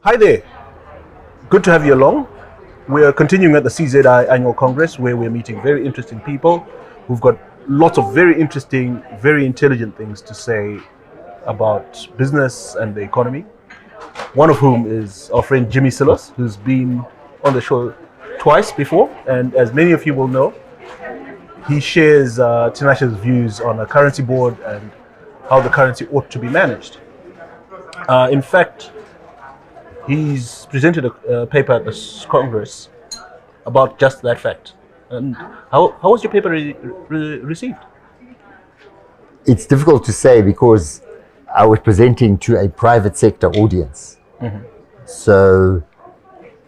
Hi there. Good to have you along. We're continuing at the CZI Annual Congress, where we're meeting very interesting people who've got lots of very interesting, very intelligent things to say about business and the economy. One of whom is our friend Jimmy Silos, who's been on the show twice before. And as many of you will know, he shares Tinashe's views on a currency board and how the currency ought to be managed. In fact, he's presented a paper at this Congress about just that fact. And how was your paper received? It's difficult to say because I was presenting to a private sector audience. Mm-hmm. So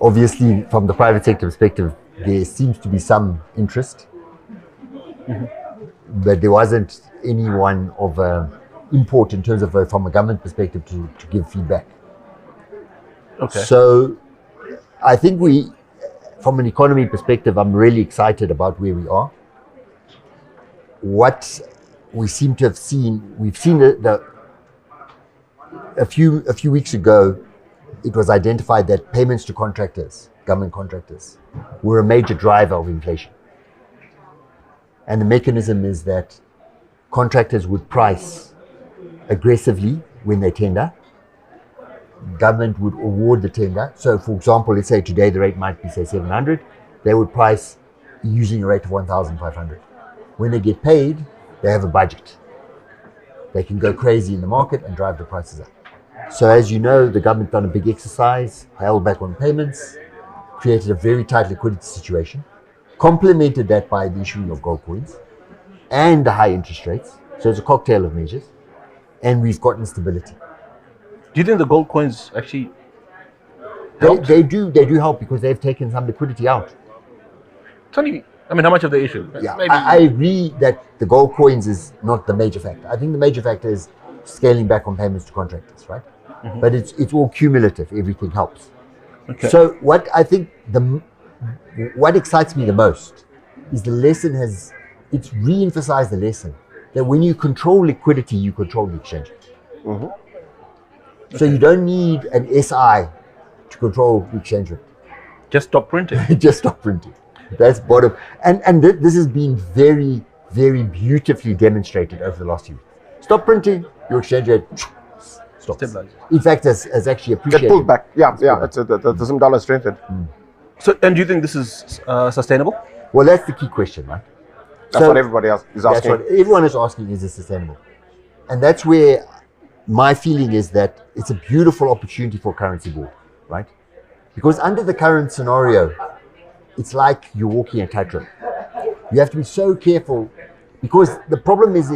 obviously from the private sector perspective, there seems to be some interest, mm-hmm. but there wasn't anyone of import in terms of from a government perspective to give feedback. Okay. So I think from an economy perspective, I'm really excited about where we are. What we seem to have seen, we've seen a few weeks ago, it was identified that payments to contractors, government contractors, were a major driver of inflation. And the mechanism is that contractors would price aggressively when they tender. Government would award the tender. So for example, let's say today the rate might be say 700, they would price using a rate of 1,500. When they get paid, they have a budget. They can go crazy in the market and drive the prices up. So as you know, the government done a big exercise, held back on payments, created a very tight liquidity situation, complemented that by the issuing of gold coins and the high interest rates. So it's a cocktail of measures, and we've gotten stability. Do you think the gold coins actually help? They do help because they've taken some liquidity out. Tell me, how much have they issued? Yeah, I agree that the gold coins is not the major factor. I think the major factor is scaling back on payments to contractors, right? Mm-hmm. But it's all cumulative. Everything helps. Okay. So what I think what excites me the most is the lesson it's re-emphasized the lesson that when you control liquidity, you control the exchange rate. Mm-hmm. So you don't need an SI to control the exchange rate. Just stop printing. Just stop printing. That's bottom. And this has been very, very beautifully demonstrated over the last few years. Stop printing, your exchange rate stops. In fact, has actually appreciated. Get pulled back. Yeah. The Zim dollar strengthened. Mm. So, and do you think this is sustainable? Well, that's the key question, right? That's what everybody else is asking. That's what everyone is asking, is it sustainable? And that's where my feeling is that it's a beautiful opportunity for currency board, right? Because under the current scenario, it's like you're walking a tightrope. You have to be so careful because the problem is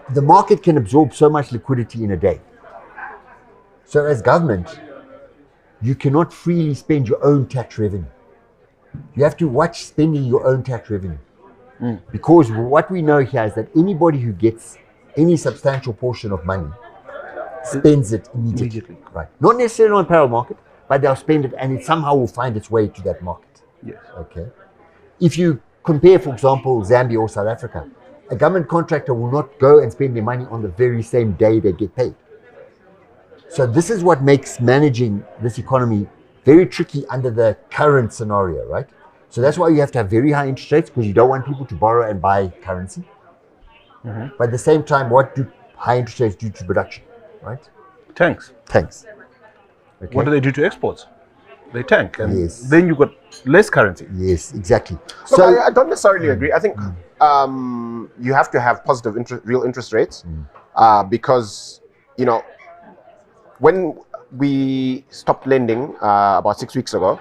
the market can absorb so much liquidity in a day. So as government, you cannot freely spend your own tax revenue. You have to watch spending your own tax revenue. Mm. Because what we know here is that anybody who gets any substantial portion of money spends it immediately. Right. Not necessarily on the parallel market, but they'll spend it and it somehow will find its way to that market. Yes. Okay. If you compare, for example, Zambia or South Africa, a government contractor will not go and spend their money on the very same day they get paid. So this is what makes managing this economy very tricky under the current scenario, right? So that's why you have to have very high interest rates because you don't want people to borrow and buy currency. Mm-hmm. But at the same time, what do high interest rates do to production, right? Tanks. Okay. What do they do to exports? They tank, and yes. Then you got less currency. Yes, exactly. Look, so I don't necessarily agree. I think you have to have positive real interest rates because when we stopped lending about 6 weeks ago,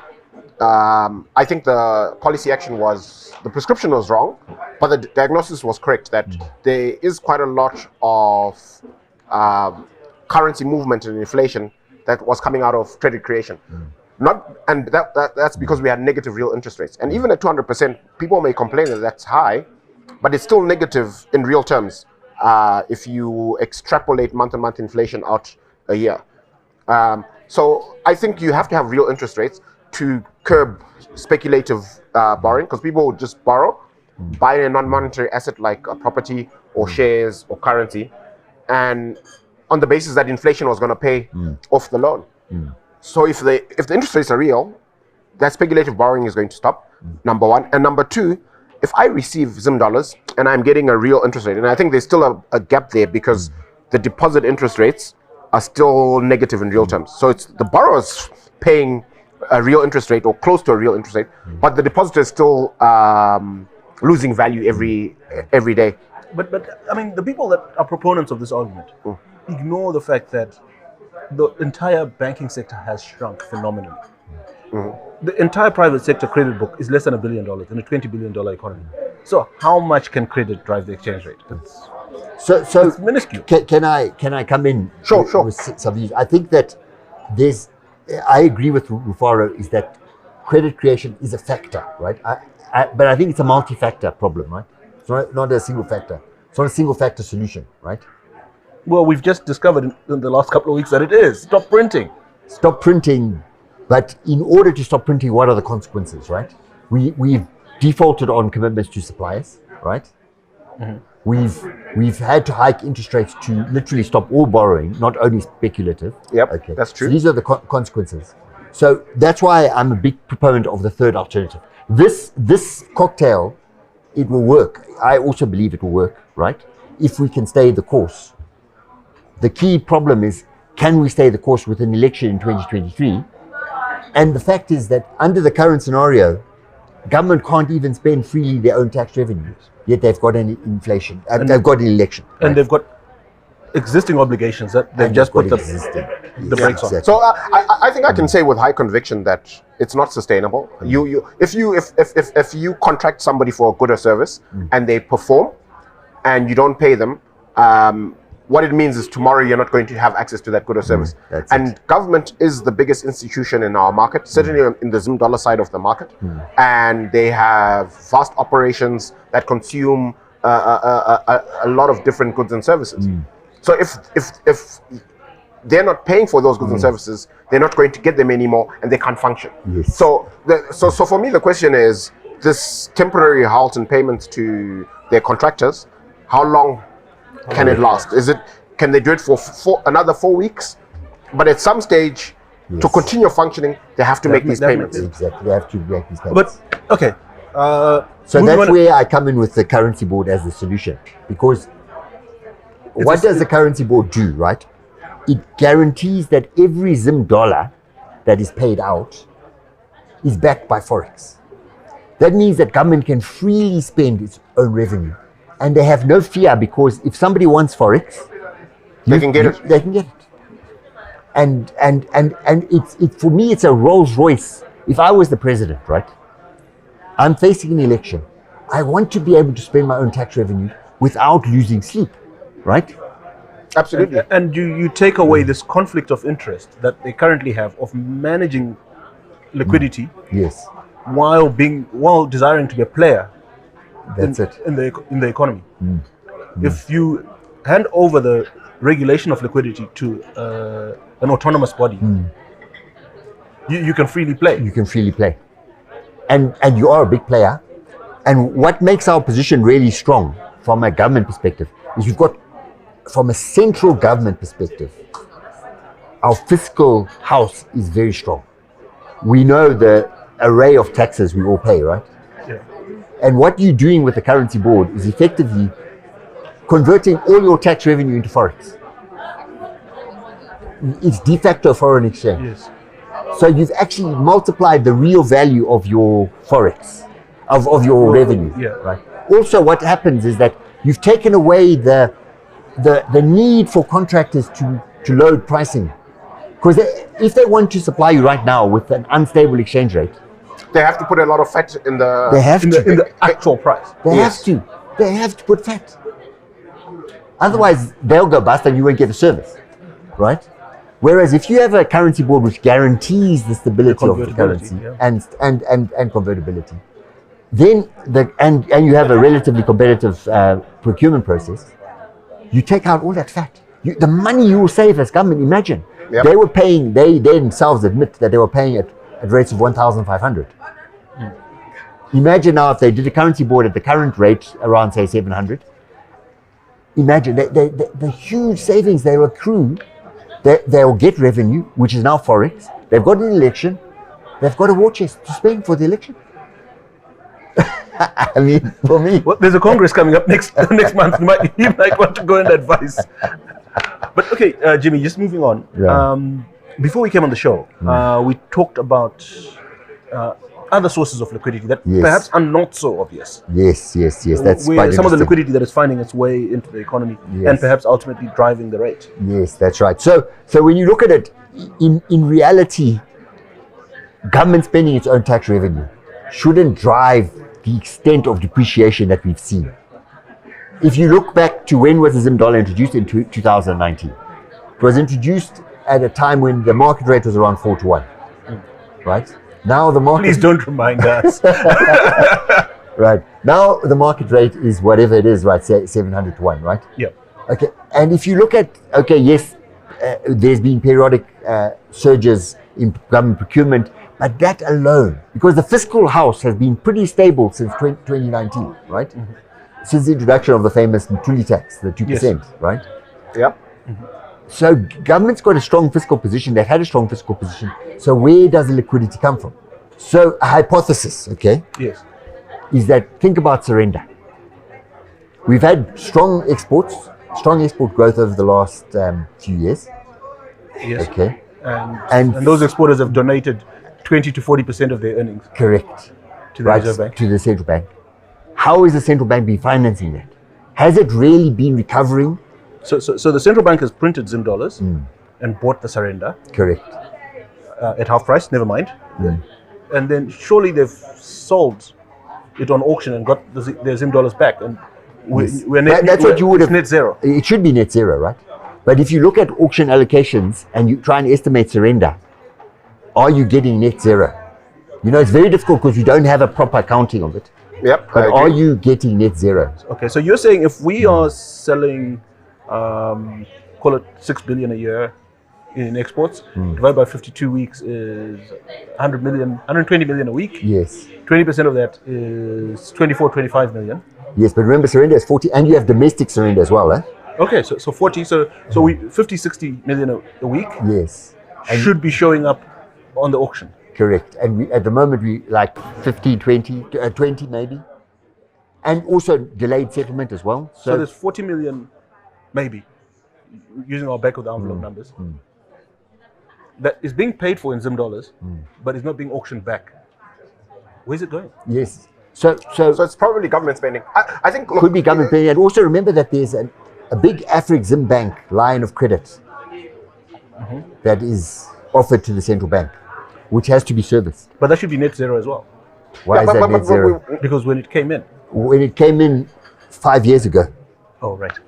I think the policy action the prescription was wrong, but the diagnosis was correct that there is quite a lot of currency movement and inflation that was coming out of credit creation. That's because we had negative real interest rates. And even at 200%, people may complain that that's high, but it's still negative in real terms if you extrapolate month-on-month inflation out a year. So I think you have to have real interest rates to curb speculative borrowing, because people would just borrow, buy a non-monetary asset like a property or shares or currency, and on the basis that inflation was going to pay off the loan. So if the interest rates are real, that speculative borrowing is going to stop, number one. And number two, if I receive Zim dollars and I'm getting a real interest rate, and I think there's still a gap there because the deposit interest rates are still negative in real terms. So it's the borrower's paying a real interest rate or close to a real interest rate, but the depositor is still losing value every day. But I mean, the people that are proponents of this argument ignore the fact that the entire banking sector has shrunk phenomenally. The entire private sector credit book is less than $1 billion in a $20 billion economy. So how much can credit drive the exchange rate? So It's minuscule. Can I come in? Sure. With some views? I think that I agree with Rufaro, is that credit creation is a factor, right? But I think it's a multi-factor problem, right? It's not a single factor. It's not a single factor solution, right? Well, we've just discovered in the last couple of weeks that it is. Stop printing. Stop printing. But in order to stop printing, what are the consequences, right? We've defaulted on commitments to suppliers, right? We've had to hike interest rates to literally stop all borrowing, not only speculative. Yep, okay, that's true. So these are the consequences. So that's why I'm a big proponent of the third alternative. This cocktail, it will work. I also believe it will work, right? If we can stay the course. The key problem is, can we stay the course with an election in 2023? And the fact is that under the current scenario, government can't even spend freely their own tax revenues, yet they've got an inflation, they've got an election. And they've got existing obligations that they've just put the brakes on. So I think I can say with high conviction that it's not sustainable. If you contract somebody for a good or service and they perform and you don't pay them, what it means is tomorrow you're not going to have access to that good or service. And government is the biggest institution in our market, certainly in the Zim dollar side of the market. And they have vast operations that consume a lot of different goods and services. So if they're not paying for those goods and services, they're not going to get them anymore and they can't function. So for me, the question is, this temporary halt in payments to their contractors, how long can it last? Can they do it for another 4 weeks? But at some stage, to continue functioning, they have to make these payments. Exactly, they have to make these payments. But, okay. So that's where I come in with the currency board as the solution. Because what does the currency board do, right? It guarantees that every Zim dollar that is paid out is backed by Forex. That means that government can freely spend its own revenue. And they have no fear, because if somebody wants Forex, they can get it. They can get it. And it's for me, it's a Rolls Royce. If I was the president, right? I'm facing an election. I want to be able to spend my own tax revenue without losing sleep, right? Absolutely. And you take away this conflict of interest that they currently have of managing liquidity, yes, while desiring to be a player. That's it. In the economy. If you hand over the regulation of liquidity to an autonomous body, you can freely play. You can freely play. And you are a big player. And what makes our position really strong from a government perspective is we've got, from a central government perspective, our fiscal house is very strong. We know the array of taxes we all pay, right? Yeah. And what you're doing with the currency board is effectively converting all your tax revenue into Forex. It's de facto foreign exchange. Yes. So you've actually multiplied the real value of your Forex, of your revenue. Yeah. Right. Also, what happens is that you've taken away the need for contractors to load pricing. Because if they want to supply you right now with an unstable exchange rate, they have to put a lot of fat in the. They have in the actual price. They have to. They have to put fat. Otherwise, they'll go bust and you won't get the service, right? Whereas if you have a currency board which guarantees the stability of the currency and convertibility, then and you have a relatively competitive procurement process, you take out all that fat. The money you will save as government. Imagine they were paying. They themselves admit that they were paying at rates of 1,500. Imagine now if they did a currency board at the current rate around, say, 700. imagine the huge savings they will accrue. They will get revenue, which is now forex. They've got an election. They've got a war chest to spend for the election. I mean, for me. Well, there's a Congress coming up next month. You might want to go and advise. But okay, Jimmy, just moving on. Yeah. Before we came on the show, we talked about other sources of liquidity that perhaps are not so obvious. Yes. That's quite some of the liquidity that is finding its way into the economy and perhaps ultimately driving the rate. Yes, that's right. So when you look at it, in reality, government spending its own tax revenue shouldn't drive the extent of depreciation that we've seen. If you look back to when was the Zim dollar introduced in 2019, it was introduced at a time when the market rate was around 4 to 1, right? Now the market... Please don't remind us. Right. Now the market rate is whatever it is, right? Say 700 to 1, right? Yeah. Okay. And if you look at, yes, there's been periodic surges in government procurement, but that alone, because the fiscal house has been pretty stable since 2019, right? Mm-hmm. Since the introduction of the famous Mtuli tax, the 2%, right? Yeah. Mm-hmm. So government's got a strong fiscal position. They've had a strong fiscal position. So where does the liquidity come from? So a hypothesis, okay? Yes. Is that, think about surrender. We've had strong export growth over the last few years. Yes. Okay. And those exporters have donated 20 to 40% of their earnings. Correct. To the Reserve Bank. To the central bank. How is the central bank been financing that? Has it really been recovering? So the central bank has printed Zim dollars and bought the surrender. Correct. At half price, never mind. And then surely they've sold it on auction and got their Zim dollars back. And we're net zero. It should be net zero, right? But if you look at auction allocations and you try and estimate surrender, are you getting net zero? You know, it's very difficult because you don't have a proper accounting of it. Yep. But are you getting net zero? Okay, so you're saying if we are selling, call it 6 billion a year in exports, divided by 52 weeks is 120 million a week. Yes. 20% of that is 25 million. Yes, but remember surrender is 40, and you have domestic surrender as well, eh? Okay, so 40, so we 50, 60 million a week. Yes. Should be showing up on the auction. Correct. And at the moment we like 15, 20 maybe. And also delayed settlement as well. So there's 40 million, maybe, using our back of the envelope numbers, that is being paid for in Zim dollars, but is not being auctioned back. Where's it going? Yes. So it's probably government spending. I think could be government spending. And also remember that there's a big Afric Zim Bank line of credit that is offered to the central bank, which has to be serviced. But that should be net zero as well. Why is that net zero? Because when it came in. When it came in 5 years ago. Oh, right.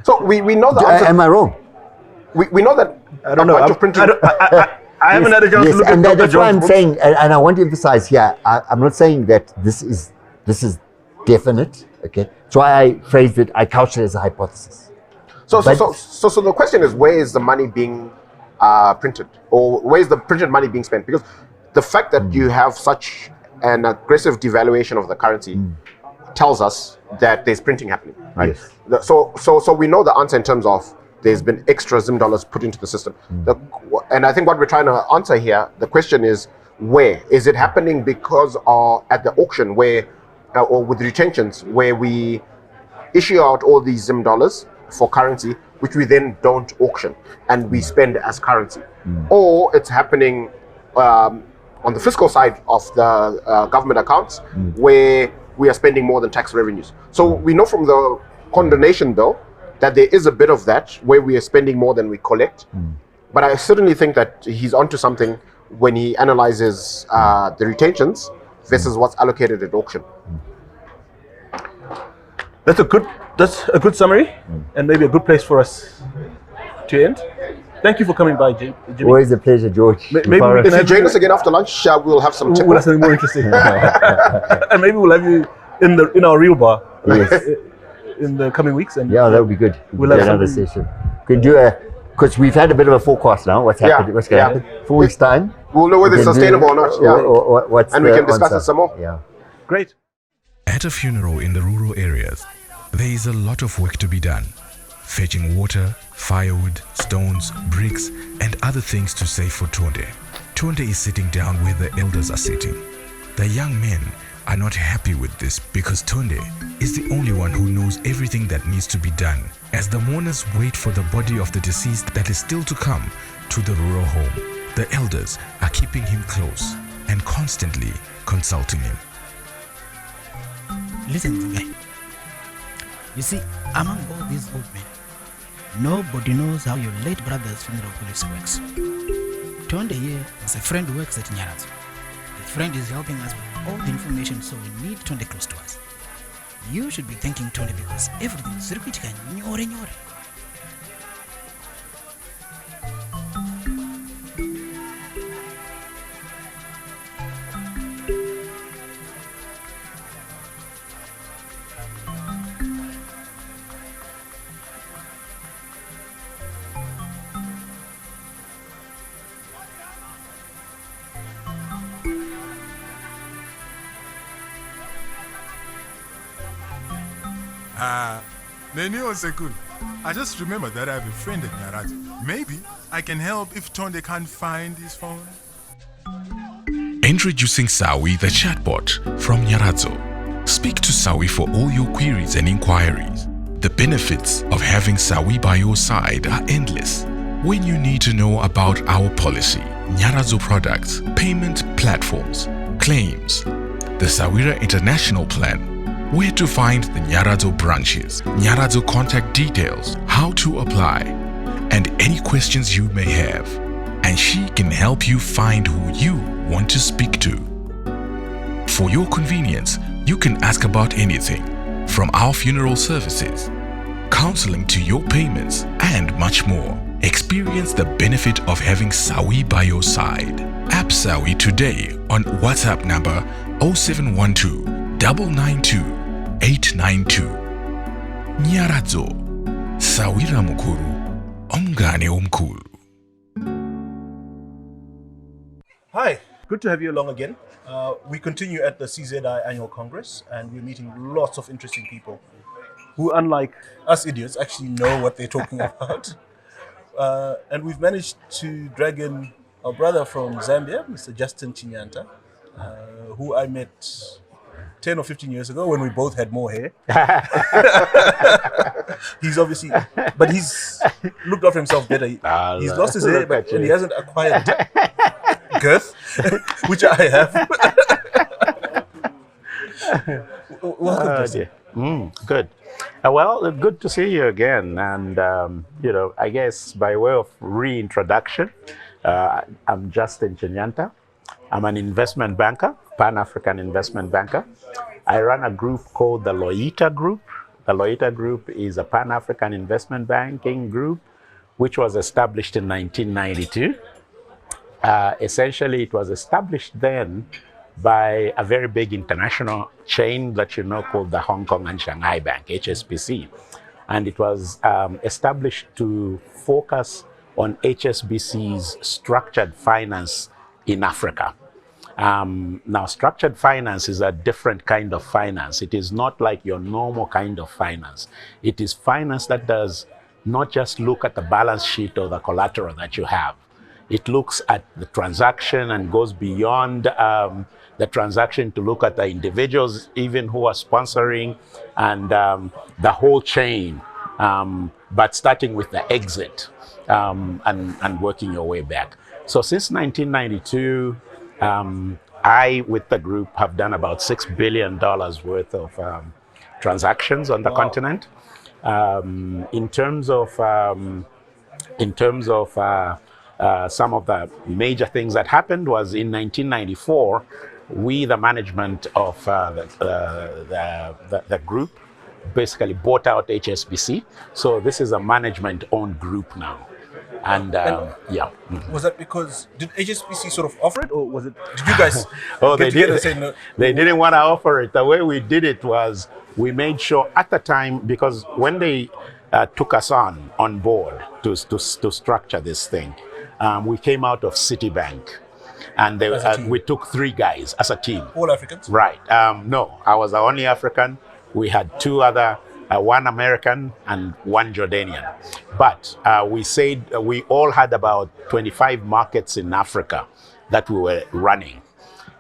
So we know the answer. Am I wrong? We know that. I don't know. I haven't had a chance to look at that's why I'm saying, and I want to emphasize here, I'm not saying that this is definite, okay? That's why I phrased it, I couched it as a hypothesis. So the question is, where is the money being printed? Or where is the printed money being spent? Because the fact that you have such an aggressive devaluation of the currency tells us that there's printing happening, right? Yes. So we know the answer in terms of there's been extra Zim dollars put into the system. And I think what we're trying to answer here, the question is, where? Is it happening because at the auction where, or with retentions, where we issue out all these Zim dollars for currency, which we then don't auction and we spend as currency? Or it's happening on the fiscal side of the government accounts where we are spending more than tax revenues. So we know from the condonation bill that there is a bit of that where we are spending more than we collect. But I certainly think that he's onto something when he analyzes the retentions versus what's allocated at auction. That's a good summary, and maybe a good place for us to end. Thank you for coming by, Jimmy. Always a pleasure, George. Maybe we can if you join us again after lunch, we'll have some we'll have something more interesting. And maybe we'll have you in our real bar in the coming weeks. And yeah, that would be good. We'll have another session. Could do because we've had a bit of a forecast now. What's happening? What's going to happen? 4 weeks' time. We'll know whether it's sustainable or not. And we can discuss it some more. Yeah. Great. At a funeral in the rural areas, there is a lot of work to be done. fetching water, firewood, stones, bricks, and other things to save for Tonde. Tonde is sitting down where the elders are sitting. The young men are not happy with this because Tonde is the only one who knows everything that needs to be done. As the mourners wait for the body of the deceased that is still to come to the rural home, the elders are keeping him close and constantly consulting him. Listen to me. You see, among all these old men, nobody knows how your late brother's funeral policy works. Tonde here is a friend who works at Nyarazo. His friend is helping us with all the information, so we need Tonde close to us. You should be thanking Tonde because everything is circuitika nyore. Nenio Sekun, I just remembered that I have a friend at Nyarazo. Maybe I can help if Tonde can't find his phone. Introducing Sawi, the chatbot from Nyarazo. Speak to Sawi for all your queries and inquiries. The benefits of having Sawi by your side are endless. When you need to know about our policy, Nyarazo products, payment platforms, claims, the Sawira International Plan, where to find the Nyarazo branches, Nyarazo contact details, how to apply, and any questions you may have. And she can help you find who you want to speak to. For your convenience, you can ask about anything, from our funeral services, counseling to your payments, and much more. Experience the benefit of having Sawi by your side. App Sawi today on WhatsApp number 0712 992 892. Nyarazo, Sawira Mukuru, Omgane Omkulu. Hi, good to have you along again. We continue at the CZI Annual Congress and we're meeting lots of interesting people who, unlike us idiots, actually know what they're talking about. And we've managed to drag in our brother from Zambia, Mr. Justin Chinyanta, who I met 10 or 15 years ago when we both had more hair. He's obviously, but he's looked after himself better. He's lost his hair, but and he hasn't acquired girth, which I have. Welcome. Good. Well, good to see you again. And, I guess by way of reintroduction, I'm Justin Chinyanta. I'm an investment banker, Pan-African investment banker. I run a group called the Loita Group. The Loita Group is a Pan-African investment banking group, which was established in 1992. Essentially, it was established then by a very big international chain that you know called the Hong Kong and Shanghai Bank, HSBC. And it was established to focus on HSBC's structured finance in Africa. Now, structured finance is a different kind of finance. It is not like your normal kind of finance. It is finance that does not just look at the balance sheet or the collateral that you have. It looks at the transaction and goes beyond the transaction to look at the individuals even who are sponsoring and the whole chain, but starting with the exit and working your way back. So since 1992, I, with the group, have done about $6 billion worth of transactions on the continent. In terms of some of the major things that happened was in 1994, we, the management of the group, basically bought out HSBC. So this is a management-owned group now. And yeah. Was that because, did HSBC sort of offer it, or was it, did you guys they together did. say no? They didn't want to offer it. The way we did it was we made sure at the time, because when they took us on board to structure this thing, we came out of Citibank. And we took 3 guys as a team. All Africans? Right. No, I was the only African. We had 2 other one American and one Jordanian. But we said we all had about 25 markets in Africa that we were running.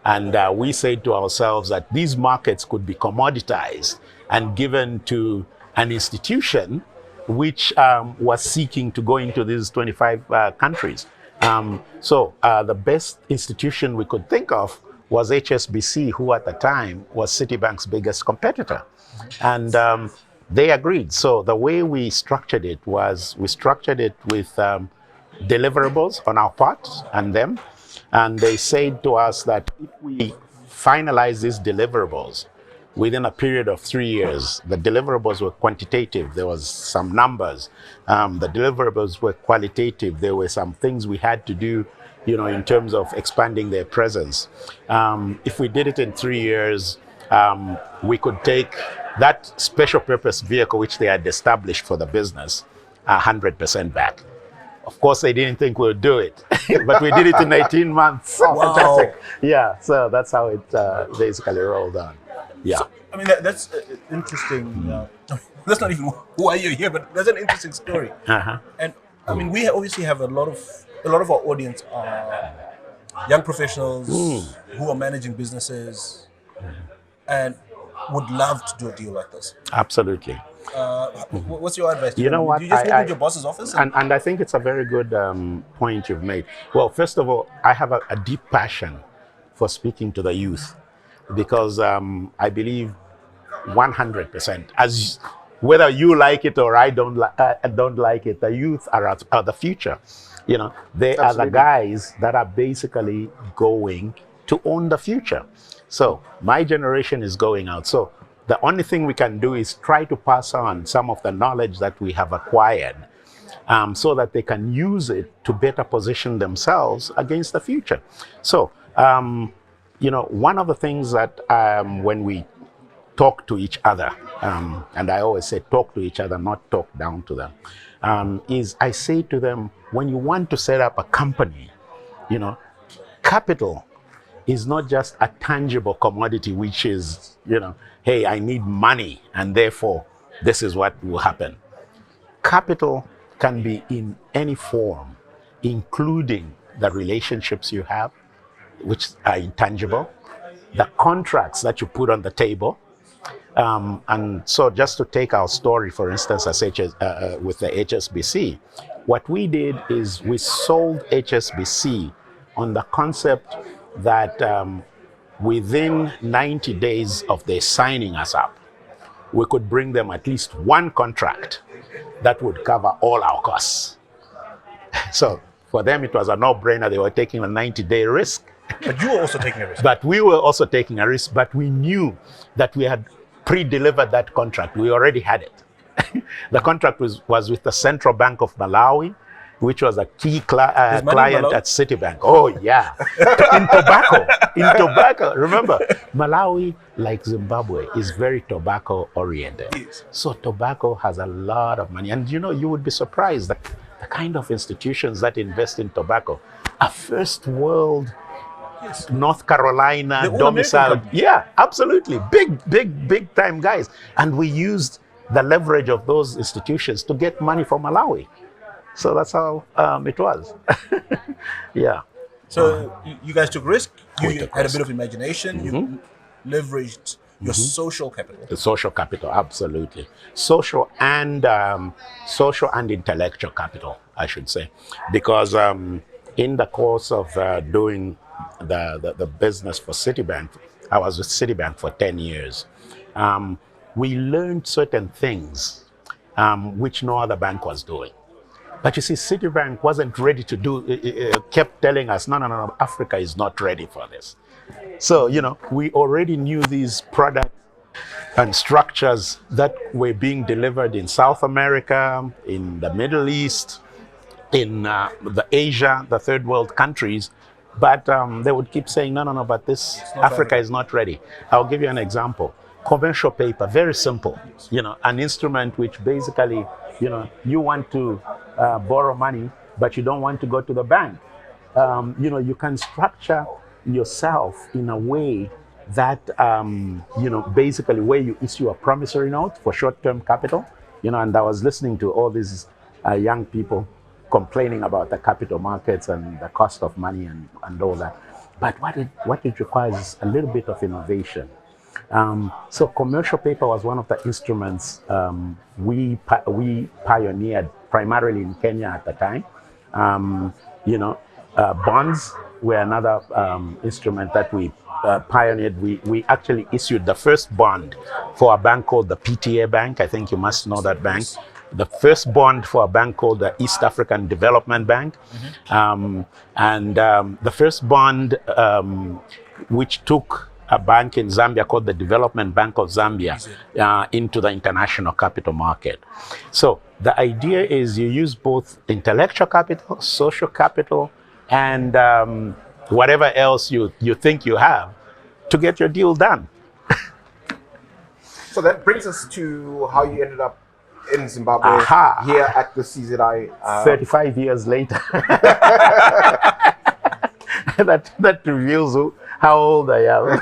And we said to ourselves that these markets could be commoditized and given to an institution which was seeking to go into these 25 countries. So the best institution we could think of was HSBC, who at the time was Citibank's biggest competitor. And they agreed. So the way we structured it was we structured it with deliverables on our part and them. And they said to us that if we finalize these deliverables within a period of 3 years, the deliverables were quantitative. There was some numbers. The deliverables were qualitative. There were some things we had to do, in terms of expanding their presence. If we did it in 3 years, we could take that special purpose vehicle which they had established for the business 100% back. Of course, they didn't think we would do it, but we did it in 18 months. Wow. Fantastic. Yeah, so that's how it basically rolled on. Yeah. So, I mean, that's interesting. That's not even why you're here, but that's an interesting story. Uh-huh. And I mean, we obviously have a lot of our audience are young professionals who are managing businesses and would love to do a deal like this. Absolutely. What's your advice? You know what? Do you just walk into your boss's office? And I think it's a very good point you've made. Well, first of all, I have a deep passion for speaking to the youth because I believe 100%, as whether you like it or I don't like it, the youth are the future. They Absolutely. are the guys that are basically going to own the future. So my generation is going out. So the only thing we can do is try to pass on some of the knowledge that we have acquired so that they can use it to better position themselves against the future. So, one of the things that when we talk to each other, and I always say talk to each other, not talk down to them, is I say to them, when you want to set up a company, capital is not just a tangible commodity, which is, hey, I need money, and therefore this is what will happen. Capital can be in any form, including the relationships you have, which are intangible, the contracts that you put on the table. And so just to take our story, for instance, as with the HSBC, what we did is we sold HSBC on the concept that within 90 days of their signing us up, we could bring them at least one contract that would cover all our costs. So for them, it was a no-brainer. They were taking a 90-day risk. But you were also taking a risk. But we were also taking a risk, but we knew that we had pre-delivered that contract. We already had it. The contract was with the Central Bank of Malawi, which was a key client at Citibank. Oh, yeah. In tobacco. Remember, Malawi, like Zimbabwe, is very tobacco oriented. Yes. So tobacco has a lot of money. And you would be surprised that the kind of institutions that invest in tobacco are first world, North Carolina domiciled. Yeah, absolutely. Big time guys. And we used the leverage of those institutions to get money from Malawi. So that's how it was. Yeah. So you guys took risk. You took had risk. a bit of imagination. You leveraged your social capital. The social capital, absolutely. Social and intellectual capital, I should say, because in the course of doing the business for Citibank, I was with Citibank for 10 years. We learned certain things which no other bank was doing. But you see, Citibank wasn't ready to do, kept telling us, no, Africa is not ready for this. So, we already knew these products and structures that were being delivered in South America, in the Middle East, in the Asia, the third world countries. But they would keep saying, no, but Africa is not ready. I'll give you an example. Commercial paper, very simple, an instrument which basically, you want to borrow money, but you don't want to go to the bank. You can structure yourself in a way that, basically where you issue a promissory note for short-term capital, and I was listening to all these young people complaining about the capital markets and the cost of money and all that. But what it requires is a little bit of innovation. So commercial paper was one of the instruments we pioneered primarily in Kenya at the time. Bonds were another instrument that we pioneered. We actually issued the first bond for a bank called the PTA Bank. I think you must know that bank. The first bond for a bank called the East African Development Bank. The first bond which took a bank in Zambia called the Development Bank of Zambia into the international capital market. So the idea is you use both intellectual capital, social capital, and whatever else you think you have to get your deal done. So that brings us to how you ended up in Zimbabwe, here at the CZI. 35 years later. that reveals how old I am.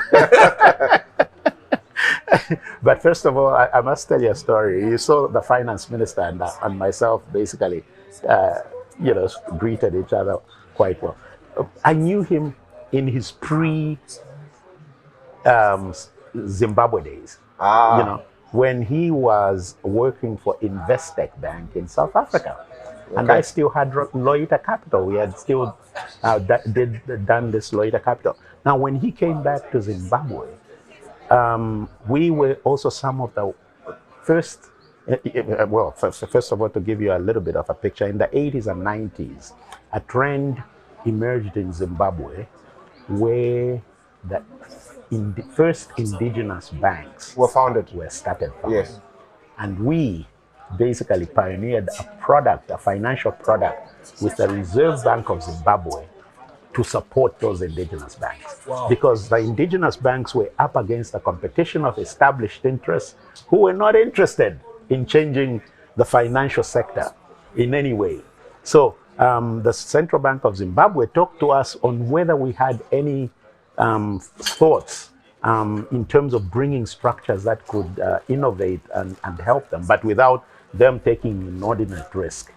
But first of all, I must tell you a story. You saw the finance minister and myself basically, greeted each other quite well. I knew him in his pre-Zimbabwe days. When he was working for Investec Bank in South Africa. Okay. And I still had Loita Capital. We had still done this Loita Capital. Now, when he came back to Zimbabwe, we were also some of the first, first of all, to give you a little bit of a picture, in the 80s and 90s, a trend emerged in Zimbabwe where the first indigenous banks were started. Yes. And we basically pioneered a financial product with the Reserve Bank of Zimbabwe to support those indigenous banks. Wow. Because the indigenous banks were up against the competition of established interests who were not interested in changing the financial sector in any way. So the Central Bank of Zimbabwe talked to us on whether we had any thoughts in terms of bringing structures that could innovate and help them, but without them taking inordinate risk.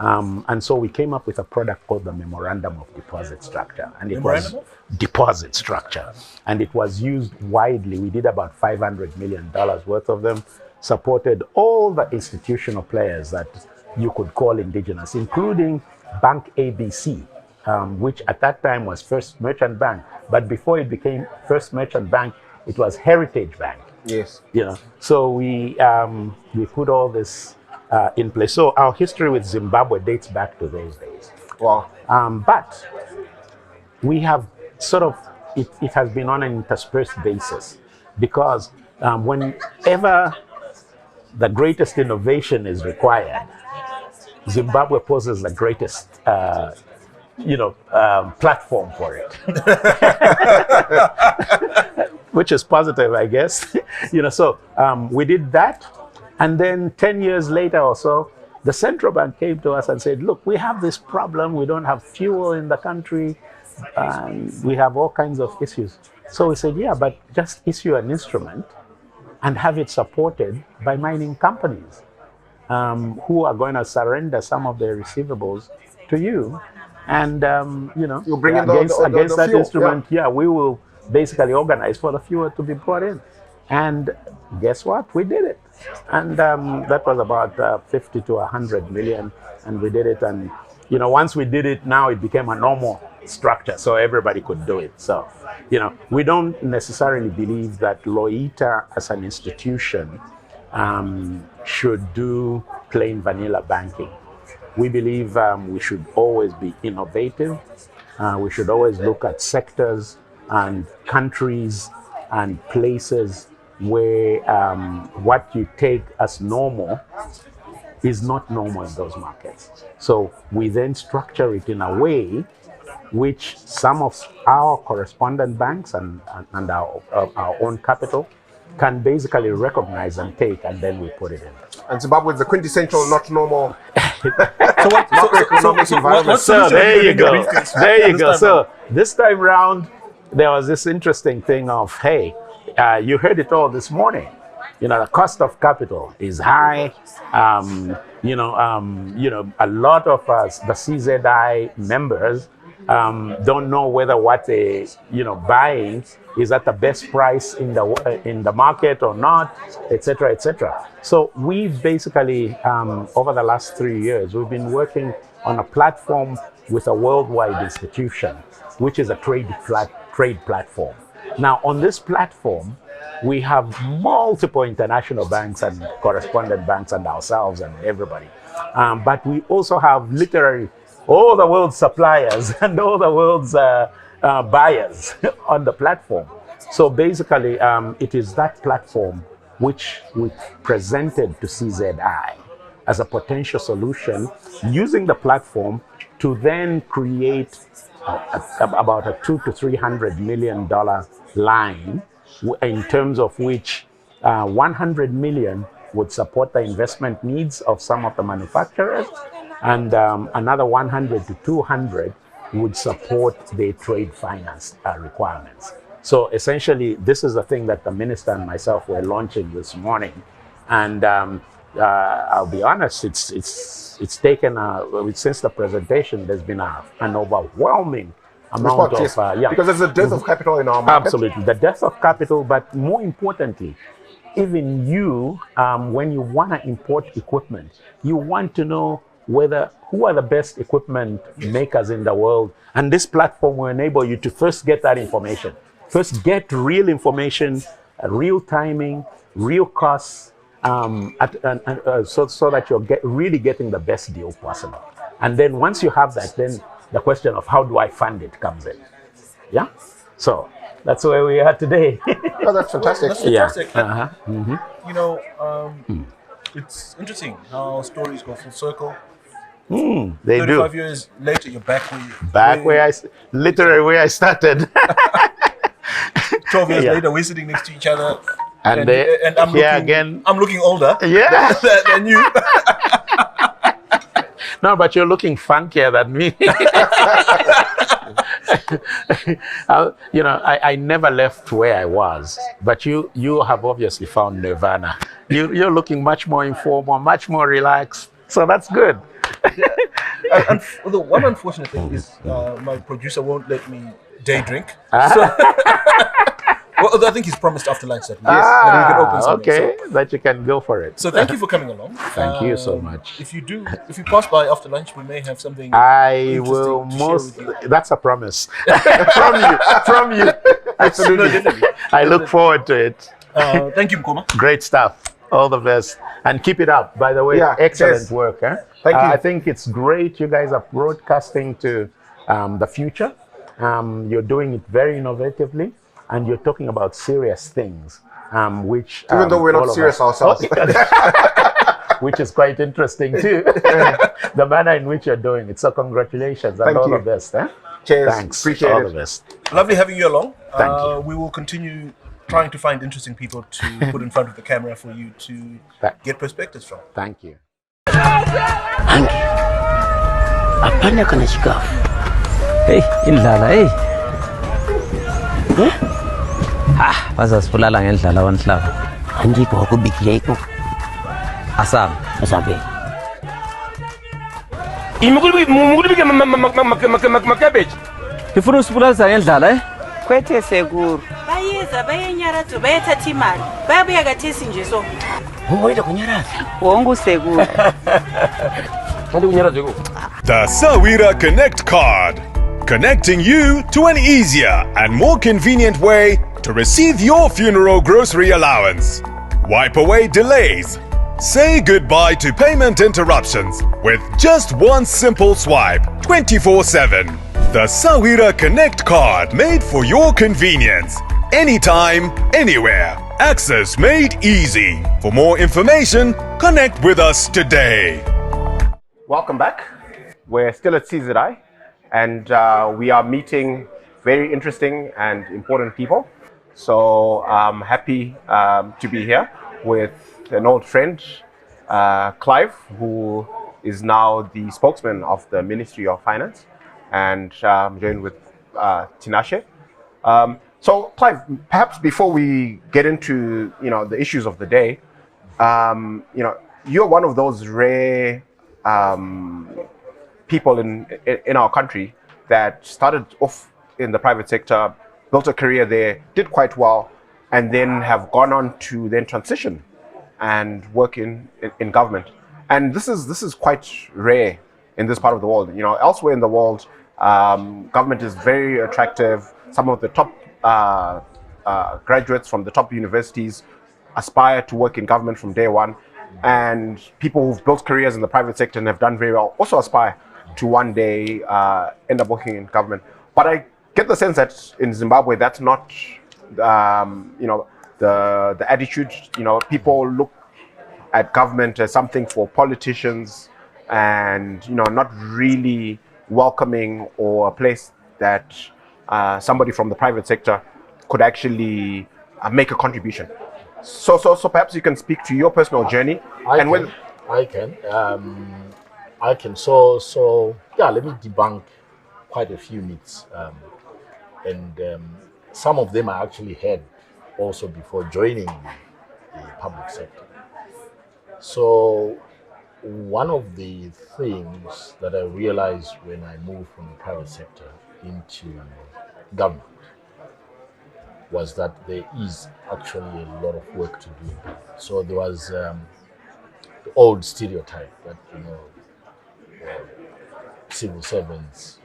And so we came up with a product called the Memorandum of Deposit Structure. And it was deposit structure. And it was used widely. We did about $500 million worth of them, supported all the institutional players that you could call indigenous, including Bank ABC, which at that time was First Merchant Bank. But before it became First Merchant Bank, it was Heritage Bank. Yes. So we put all this in place. So our history with Zimbabwe dates back to those days. Wow. But we have sort of, it has been on an interspersed basis, because whenever the greatest innovation is required, Zimbabwe poses the greatest platform for it. Which is positive, I guess. So we did that. And then 10 years later or so, the central bank came to us and said, look, we have this problem. We don't have fuel in the country. And we have all kinds of issues. So we said, yeah, but just issue an instrument and have it supported by mining companies who are going to surrender some of their receivables to you. And, you bring in against the that fuel, instrument, we will basically organize for the fuel to be brought in. And guess what? We did it. And that was about 50 to 100 million. And we did it. And, once we did it, now it became a normal structure. So everybody could do it. So, we don't necessarily believe that Loita as an institution should do plain vanilla banking. We believe we should always be innovative. We should always look at sectors and countries and places where what you take as normal is not normal in those markets. So we then structure it in a way which some of our correspondent banks and our own capital can basically recognize and take, and then we put it in. And Zimbabwe is the quintessential not normal What's So there you go. There you go. So this time round, there was this interesting thing of, hey, you heard it all this morning. You know, the cost of capital is high. A lot of us, the CZI members, don't know whether what they, buying is at the best price in the market or not, etc., etc. So we've basically, over the last 3 years, we've been working on a platform with a worldwide institution, which is a trade platform. Now, on this platform, we have multiple international banks and correspondent banks and ourselves and everybody. But we also have literally all the world's suppliers and all the world's buyers on the platform. So basically, it is that platform which we presented to CZI as a potential solution, using the platform to then create about a $200 to $300 million line, in terms of which 100 million would support the investment needs of some of the manufacturers, and another 100 to 200 would support their trade finance requirements. So essentially, this is the thing that the minister and myself were launching this morning, and I'll be honest, it's taken since the presentation. There's been an overwhelming amount of because there's a dearth of capital in our market. Absolutely, the dearth of capital, but more importantly, even you, when you want to import equipment, you want to know who are the best equipment makers in the world, and this platform will enable you to first get that information, first get real information, real timing, real costs, so that you're really getting the best deal possible. And then once you have that, then the question of how do I fund it comes in. Yeah? So that's where we are today. Oh, that's fantastic. That's fantastic. Yeah. It's interesting how stories go full circle. They 35 do. years later, you're back Where I started. 12 years later, we're sitting next to each other. And I'm looking older than you. No, but you're looking funkier than me. I never left where I was, but you have obviously found nirvana. You're looking much more informal, much more relaxed. So that's good. Although one unfortunate thing is my producer won't let me day drink. Well, I think he's promised after lunch that we can open something. Okay, that you can go for it. So thank you for coming along. Thank you so much. If you pass by after lunch, we may have something. I will that's a promise from you. Absolutely. I look forward to it. Thank you, Mkoma. Great stuff. All the best. And keep it up, by the way. Excellent work. Thank you. I think it's great. You guys are broadcasting to the future. You're doing it very innovatively. And you're talking about serious things, which... Even though we're not serious ourselves. Which is quite interesting too. The manner in which you're doing it. So congratulations and all the best. Cheers. Thanks. Appreciate all it. the best. Lovely having you along. Thank you. We will continue trying to find interesting people to put in front of the camera for you to get perspectives from. Thank you. Apana kana chikafu. Hey, indlala hey. Bazasibulala ngendlala wanhlaba. Andikho ukubikileko. Asabe. Imukubike makabeji. Ifuna usibulala ngendlala Kwethe sekuru. Bayeza bayenyarazo bayathatha imali. Bayabuya kathisi nje so. Ngoyile kunyaraza. Wonke usekuru. The Sawira Connect card. Connecting you to an easier and more convenient way to receive your funeral grocery allowance. Wipe away delays. Say goodbye to payment interruptions with just one simple swipe 24/7. The Sawira Connect card made for your convenience. Anytime, anywhere. Access made easy. For more information, connect with us today. Welcome back. We're still at CZI. And we are meeting very interesting and important people. So I'm happy to be here with an old friend, Clive, who is now the spokesman of the Ministry of Finance. And I'm joined with Tinashe, So, Clive, perhaps before we get into the issues of the day, you're one of those rare people in our country that started off in the private sector, built a career there, did quite well, and then have gone on to then transition and work in government. And this is quite rare in this part of the world. Elsewhere in the world, government is very attractive. Some of the top graduates from the top universities aspire to work in government from day one, and people who've built careers in the private sector and have done very well also aspire to one day end up working in government. But I get the sense that in Zimbabwe, that's not the attitude. People look at government as something for politicians, and not really welcoming, or a place that somebody from the private sector could actually make a contribution. So perhaps you can speak to your personal journey. I can. So let me debunk quite a few myths, and some of them I actually had also before joining the public sector. So one of the things that I realized when I moved from the private sector into government was that there is actually a lot of work to do. So there was the old stereotype that civil servants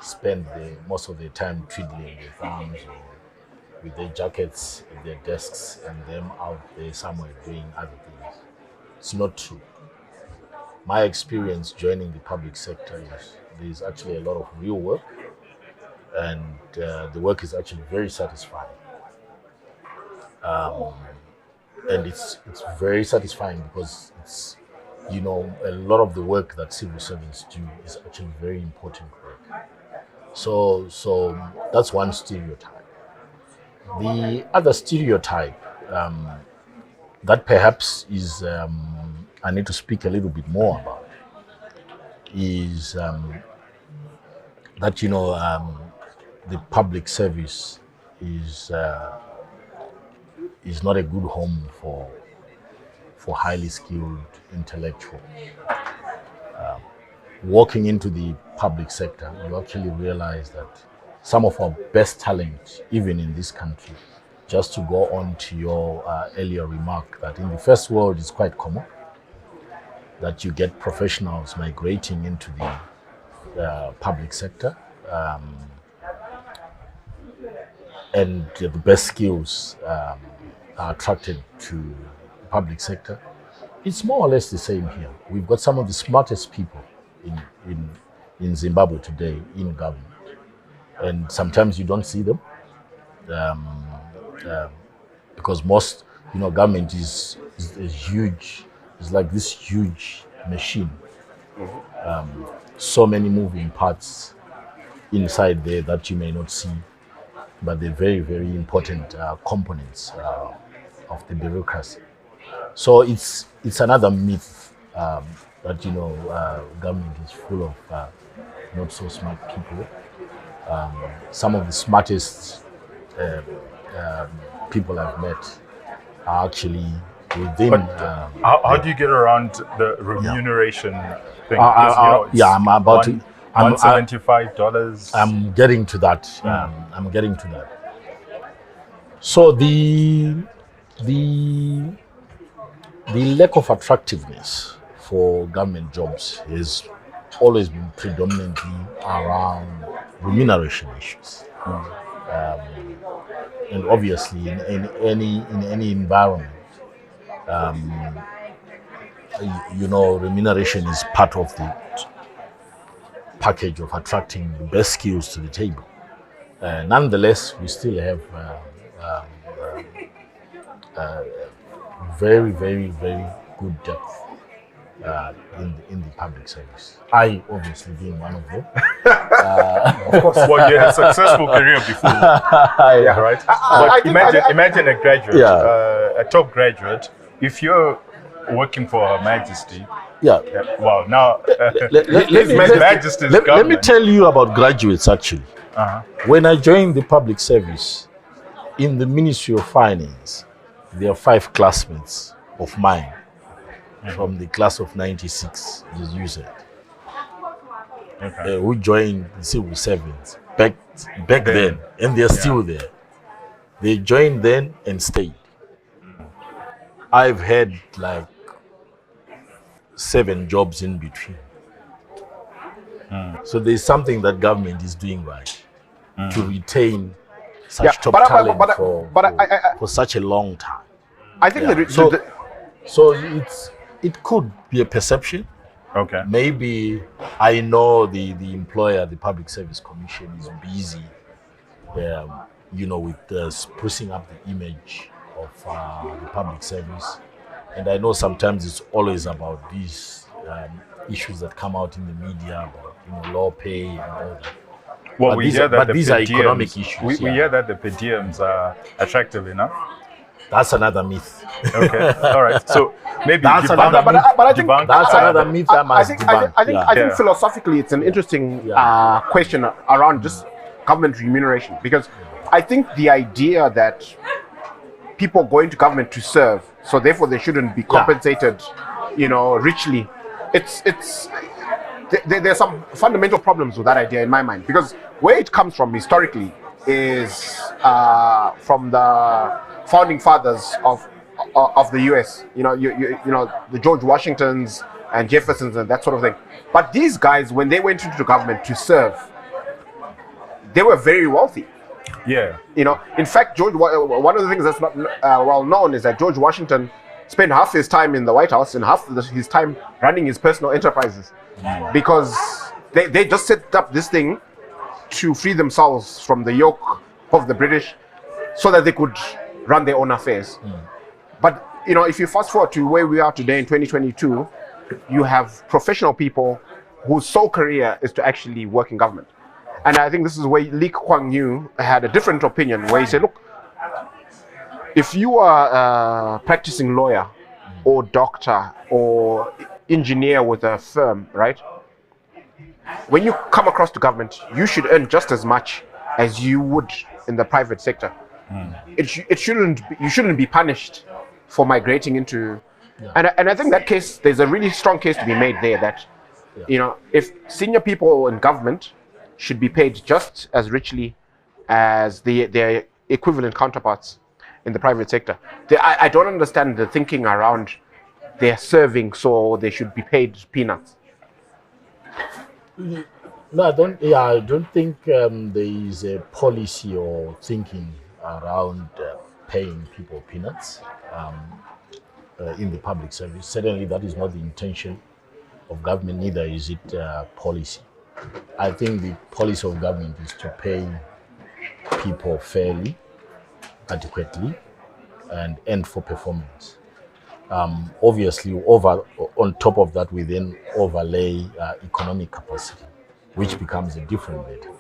spend most of their time twiddling their thumbs or with their jackets at their desks and them out there somewhere doing other things. It's not true. My experience joining the public sector is there's actually a lot of real work, and the work is actually very satisfying. And it's very satisfying because it's a lot of the work that civil servants do is actually very important work. So that's one stereotype. The other stereotype that perhaps is I need to speak a little bit more about is that the public service is not a good home for highly skilled intellectuals. Walking into the public sector, you actually realize that some of our best talent, even in this country, just to go on to your earlier remark, that in the first world it's quite common that you get professionals migrating into the public sector, and the best skills are attracted to the public sector. It's more or less the same here. We've got some of the smartest people in Zimbabwe today in government, and sometimes you don't see them because most government is huge. It's like this huge machine. So many moving parts inside there that you may not see, but they're very, very important components of the bureaucracy. So it's another myth that government is full of not so smart people. Some of the smartest people I've met are actually within. How do you get around the remuneration thing? I'm about to. $175. I'm getting to that. I'm getting to that. So the lack of attractiveness for government jobs has always been predominantly around remuneration issues. And obviously in any environment, remuneration is part of the package of attracting the best skills to the table. Nonetheless, we still have very, very, very good depth in the public service. I obviously being one of them. Of course, well, you had a successful career before. Yeah, right. But imagine a graduate, a top graduate. If you're working for Her Majesty, Yeah. Wow. Now, let me tell you about graduates, actually. When I joined the public service, in the Ministry of Finance, there are 5 classmates of mine from the class of 96, as you said, who joined the civil servants back then, and they're still there. They joined then and stayed. I've had like 7 jobs in between. So there's something that government is doing right to retain such top talent for such a long time. I think so it could be a perception. Okay. Maybe I know the employer, the Public Service Commission, is busy, with sprucing up the image of the public service. And I know sometimes it's always about these issues that come out in the media about low pay and all that. Well, but these are economic issues. We hear that the per diems are attractive enough. That's another myth. Okay, all right. So maybe that's another myth. But I think that's another myth I must debunk. I think philosophically it's an interesting question around just government remuneration, because I think the idea that people go into government to serve, so therefore they shouldn't be compensated, richly. There's some fundamental problems with that idea in my mind, because where it comes from historically is from the founding fathers of the U.S. The George Washingtons and Jeffersons and that sort of thing. But these guys, when they went into government to serve, they were very wealthy. Yeah. In fact, one of the things that's not well known is that George Washington spent half his time in the White House and half his time running his personal enterprises, because they just set up this thing to free themselves from the yoke of the British so that they could run their own affairs. But if you fast forward to where we are today in 2022, you have professional people whose sole career is to actually work in government. And I think this is where Lee Kuan Yew had a different opinion, where he said, look, if you are a practicing lawyer or doctor or engineer with a firm, right? When you come across to government, you should earn just as much as you would in the private sector. You shouldn't be punished for migrating into, and I think that case, there's a really strong case to be made there that, if senior people in government should be paid just as richly as their equivalent counterparts in the private sector. I don't understand the thinking around they're serving, so they should be paid peanuts. No, I don't think there is a policy or thinking around paying people peanuts in the public service. Certainly, that is not the intention of government. Neither is it policy. I think the policy of government is to pay people fairly, adequately, and for performance. Obviously, on top of that, we then overlay economic capacity, which becomes a different matter.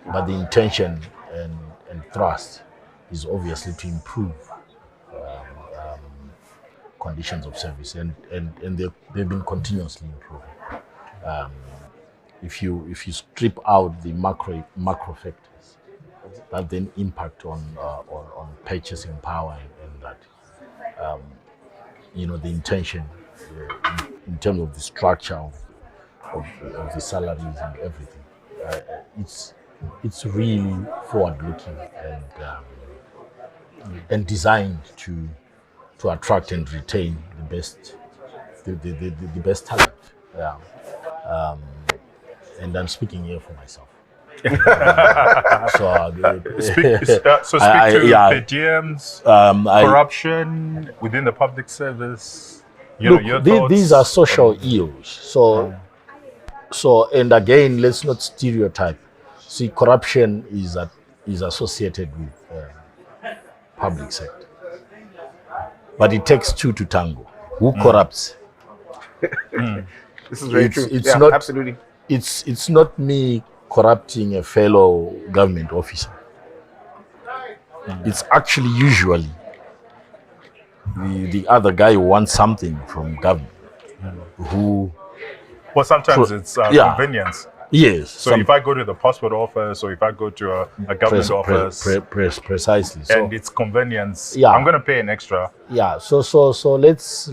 But the intention and thrust is obviously to improve conditions of service, and they've been continuously improving. If you strip out the macro factors that then impact on purchasing power and that, the intention in terms of the structure of the salaries and everything, it's really forward-looking and designed to attract and retain the best talent. And I'm speaking here for myself. Speak to per diems, corruption within the public service. Your thoughts. These are social ills. And again, let's not stereotype. See, corruption is associated with public sector, but it takes two to tango. Who corrupts? This is very true. It's not absolutely. It's not me corrupting a fellow government officer. It's actually usually the other guy who wants something from government who. Well, sometimes it's convenience. Yes. So if I go to the passport office, or if I go to a government office, precisely. And it's convenience. Yeah. I'm going to pay an extra. Yeah. So let's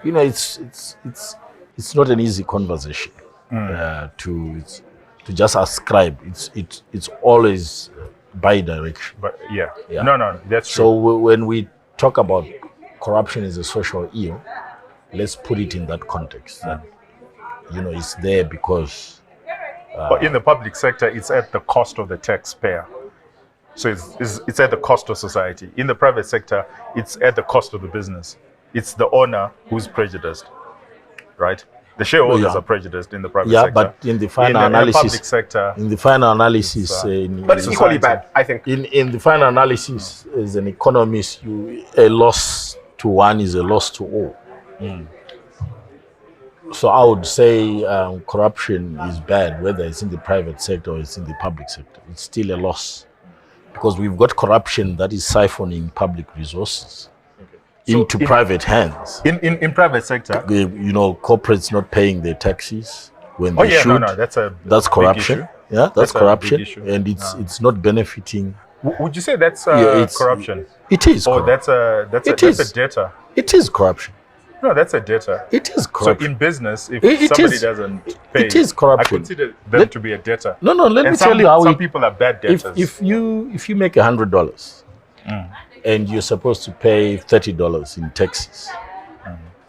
you know, it's not an easy conversation to just ascribe. It's always bi-direction. But yeah. No, that's true. So when we talk about corruption as a social ill, let's put it in that context. That, you know, it's there because. But in the public sector, it's at the cost of the taxpayer. So it's at the cost of society. In the private sector, it's at the cost of the business. It's the owner who's prejudiced, right? The shareholders are prejudiced in the private sector. Yeah, but in the final analysis, public sector, in the final analysis, but it's equally bad, I think. In the final analysis, as an economist, a loss to one is a loss to all. So I would say corruption is bad, whether it's in the private sector or it's in the public sector. It's still a loss because we've got corruption that is siphoning public resources into private hands. In private sector, you know, corporates not paying their taxes when they should. No, that's corruption. Issue. Yeah, that's corruption, and it's not benefiting. Would you say that's corruption? It is. Or that's a debtor. It is corruption. No, that's a debtor. It is corruption. So in business, if somebody doesn't pay, it is corruption. I consider them to be a debtor. No, let me tell you how some people are bad debtors. If you make $100 and you're supposed to pay $30 in taxes,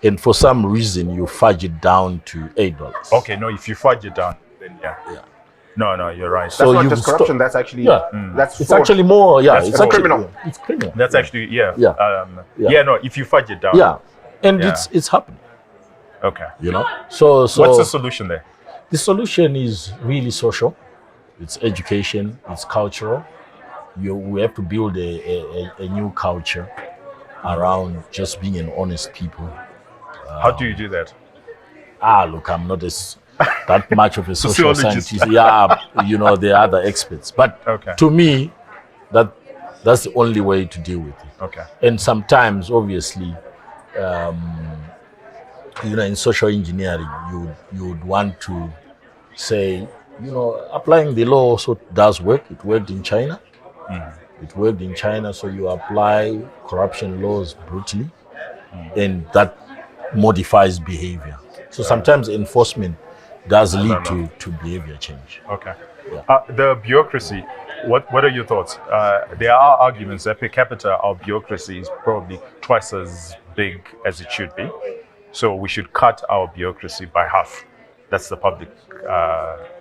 and for some reason you fudge it down to $8. Okay, no, if you fudge it down, then yeah. No, you're right. That's not just corruption. That's actually that's it's fraud. actually more. Yeah, it's criminal. It's criminal. That's actually no, if you fudge it down. Yeah, and it's happening. Okay. You know, so what's the solution there? The solution is really social. It's education. It's cultural. We have to build a new culture around just being an honest people. How do you do that? Look, I'm not that much of a social scientist. Yeah, you know, there are other experts. But to me, that's the only way to deal with it. Okay. And sometimes, obviously, you know, in social engineering, you would want to say, you know, applying the law also does work. It worked in China. It worked in China, so you apply corruption laws brutally, and that modifies behavior. So sometimes enforcement does lead to behavior change. Okay. Yeah. The bureaucracy, what are your thoughts? There are arguments that per capita our bureaucracy is probably twice as big as it should be. So we should cut our bureaucracy by half. That's the public.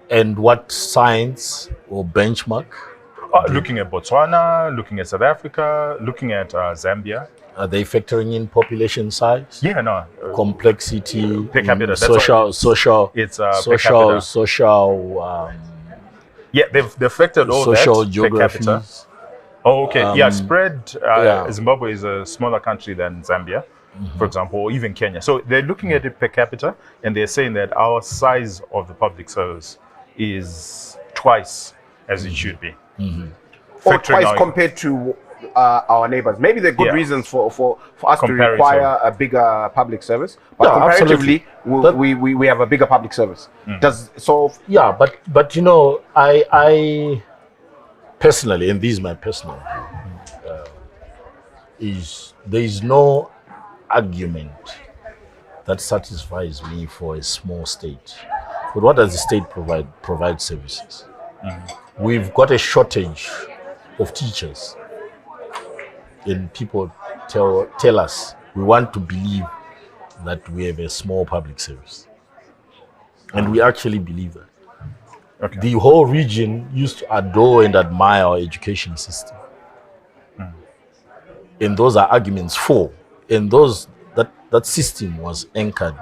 And what science or benchmark? Looking at Botswana, looking at South Africa, looking at Zambia. Are they factoring in population size? Yeah, no. Complexity, per capita. Social. It's social. Yeah, they've factored all social that geography. Per capita. Oh, okay. Spread. Zimbabwe is a smaller country than Zambia, for example, or even Kenya. So they're looking at it per capita, and they're saying that our size of the public service is twice as it should be. Or twice compared to our neighbors. Maybe there are good reasons for us to require a bigger public service, but comparatively, we have a bigger public service. Does solve? Yeah, but you know, I personally, and this is my personal view, there is no argument that satisfies me for a small state. But what does the state provide services? We've got a shortage of teachers, and people tell us we want to believe that we have a small public service, and we actually believe that. Okay. The whole region used to adore and admire our education system, and those are arguments for, and that system was anchored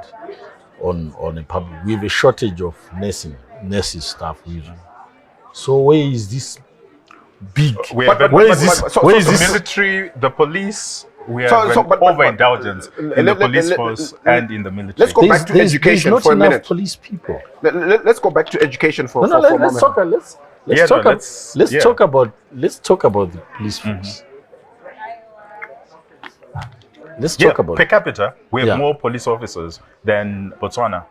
on a public. We have a shortage of nurses staff region. So where is this big? Where is this military, the police? We have overindulgence in the police force and in the military. Let's go back to education for a minute. Police people. Let's go back to education for a moment. Let's talk about the police force. Let's talk about per capita, we have Yeah. more police officers than Botswana,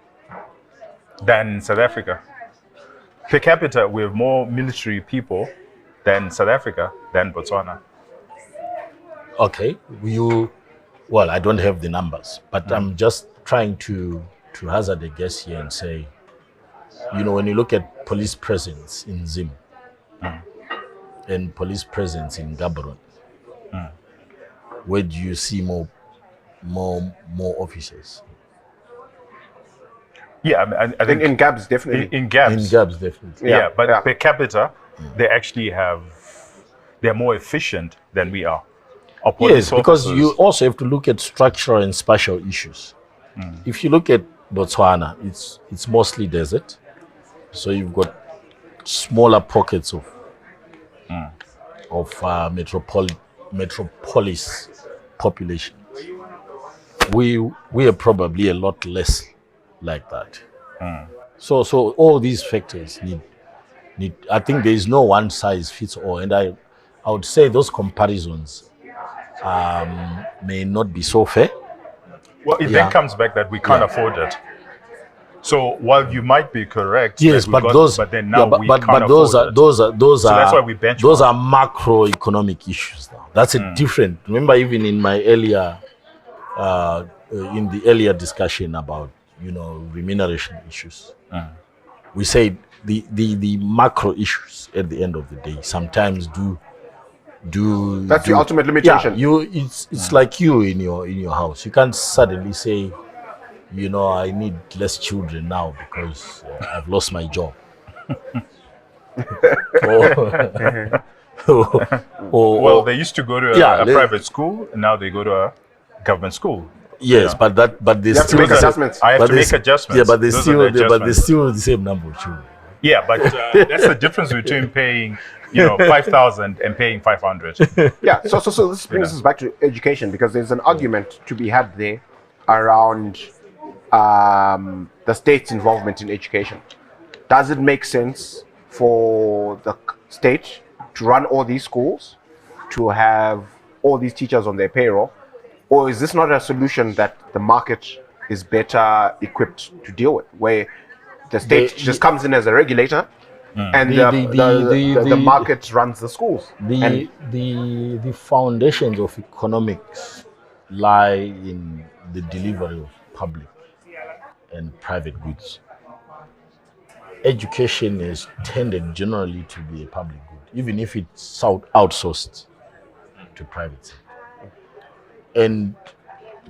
than South Africa. Per capita, we have more military people than South Africa, than Botswana. Okay, well, I don't have the numbers, but I'm just trying to hazard a guess here and say, when you look at police presence in Zim and police presence in Gaborone, where do you see more officers? Yeah, I think in Gabs, definitely. In Gabs. In Gabs, definitely. Yeah, but per capita, they're more efficient than we are. Our police Yes, because officers- you also have to look at structural and spatial issues. If you look at Botswana, it's mostly desert, so you've got smaller pockets of metropolis population. We are probably a lot less like that. So all these factors need. I think there is no one size fits all, and I would say those comparisons may not be so fair. Well, it then comes back that we can't afford it. So while you might be correct, Yes, that we but got- those, but then now we can't but those afford are it. those So are that's why we benchmark. those are macroeconomic issues. Now that's a different. Remember, even in my earlier in the earlier discussion about remuneration issues, we said the macro issues at the end of the day sometimes do. That's the ultimate limitation. Yeah, it's like you in your house. You can't suddenly say, I need less children now because I've lost my job. Well, they used to go to a they- private school, and now they go to a government school. Yes, but they You have to still make adjustments. I have but to they make s- adjustments. Yeah, but they Those are still the but they adjustments. still the same number of children. Yeah, but that's the difference between paying, 5,000 and paying 500. Yeah, so this brings us back to education, because there's an argument to be had there around the state's involvement in education. Does it make sense for the state to run all these schools, to have all these teachers on their payroll, or is this not a solution that the market is better equipped to deal with, where the state just comes in as a regulator and the market runs the schools? The foundations of economics lie in the delivery of public and private goods. Education is tended generally to be a public good, even if it's outsourced to private sector. And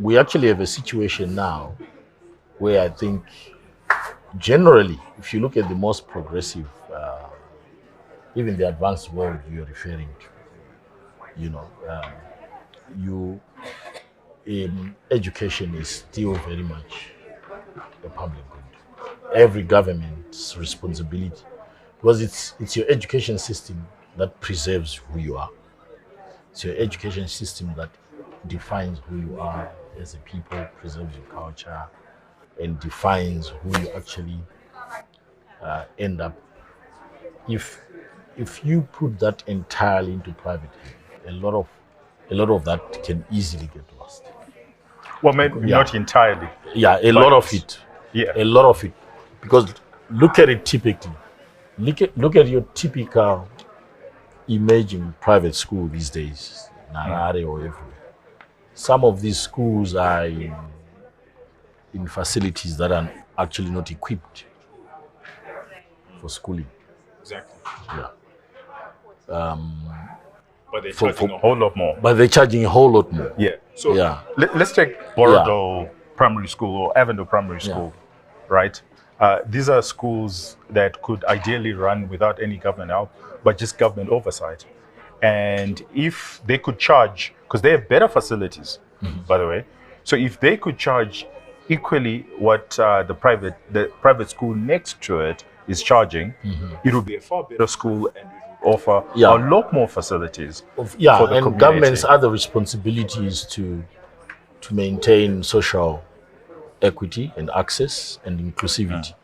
we actually have a situation now where I think generally, if you look at the most progressive, even the advanced world you're referring to, education is still very much a public good. Every government's responsibility, because it's your education system that preserves who you are. It's your education system that defines who you are as a people, preserves your culture, and defines who you actually end up. If you put that entirely into private, a lot of that can easily get lost. Well, maybe not entirely. Yeah, a but- lot of it. Yeah. A lot of it. Because look at it typically. Look at your typical emerging private school these days, Narare or everywhere. Some of these schools are in facilities that are actually not equipped for schooling. Exactly. Yeah. But they're charging a whole lot more. But they're charging a whole lot more. Yeah. So Yeah. let's take Borodo Primary School or Avondale Primary School, right? These are schools that could ideally run without any government help, but just government oversight. And if they could charge, because they have better facilities, by the way, so if they could charge equally what the private school next to it is charging, it would be a far better school and it would offer a lot more facilities. For the And community. government's other responsibility is to maintain social equity and access and inclusivity.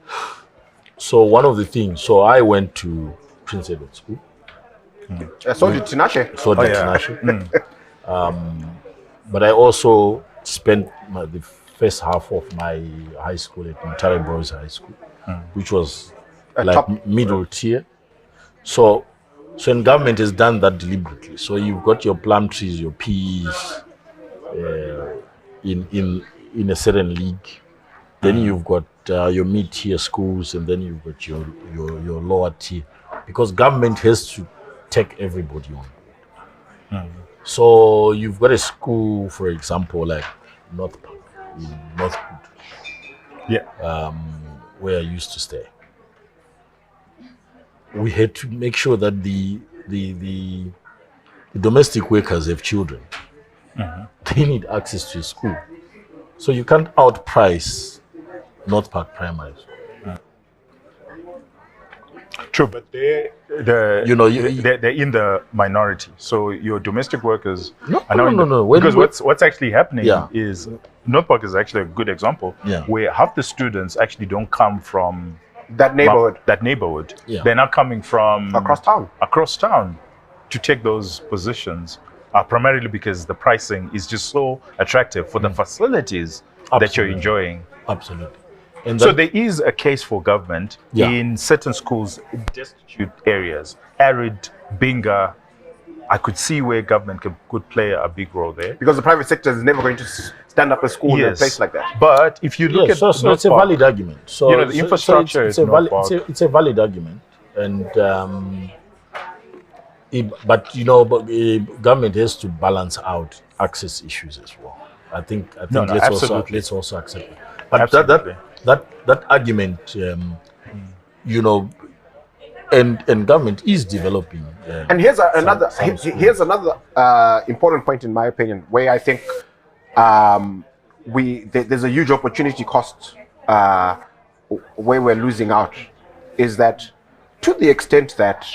So one of the things, I went to Prince Edward School. So did Tinashe. So did Tinashe. but I also spent the first half of my high school at Mutare Boys High School, which was like middle tier. So in government has done that deliberately. So you've got your plum trees, your peas, in a certain league. Then you've got your mid-tier schools, and then you've got your lower tier, because government has to take everybody on board. So you've got a school, for example, like North Park in Northwood, where I used to stay. We had to make sure that the domestic workers have children. They need access to a school, so you can't outprice North Park Primary School. True, but they're in the minority. So your domestic workers are No. Because what's actually happening is North Park is actually a good example where half the students actually don't come from that neighborhood. They're not coming from across town to take those positions, primarily because the pricing is just so attractive for the facilities that you're enjoying. Absolutely. And so there is a case for government in certain schools, destitute areas, arid, Binga. I could see where government could play a big role there. Because the private sector is never going to stand up a school in a place like that. But if you look at so it's a valid argument. So the infrastructure it's a valid argument, and government has to balance out access issues as well. I think let's also accept it. But that argument, and government is developing. And here's another important point, in my opinion, where I think there's a huge opportunity cost where we're losing out, is that to the extent that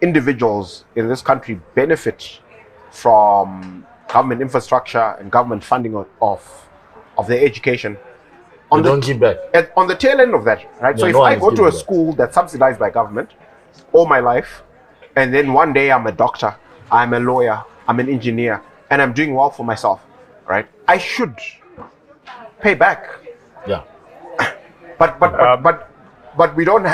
individuals in this country benefit from government infrastructure and government funding of their education, don't give back. On the tail end of that, right? So if I go to a school that's subsidized by government all my life, and then one day I'm a doctor, I'm a lawyer, I'm an engineer, and I'm doing well for myself, right? I should pay back. Yeah. But we don't.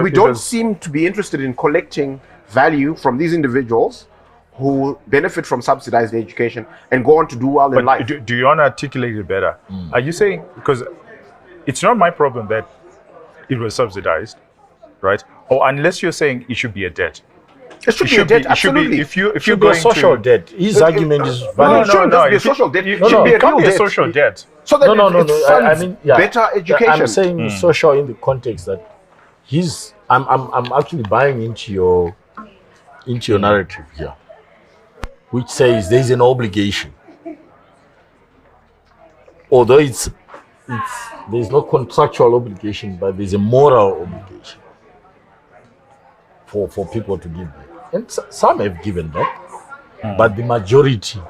We don't seem to be interested in collecting value from these individuals who benefit from subsidized education and go on to do well in life. Do you want to articulate it better? Are you saying, because it's not my problem that it was subsidized, right? Or unless you're saying it should be a debt. It should be a debt, absolutely. If you're going going social debt, his argument is valid. No, be a social debt. It should be a social debt. So that it funds better education. I'm saying social in the context that I'm actually buying into your narrative here, which says there's an obligation, although there's no contractual obligation, but there's a moral obligation for people to give back. And some have given back, but the majority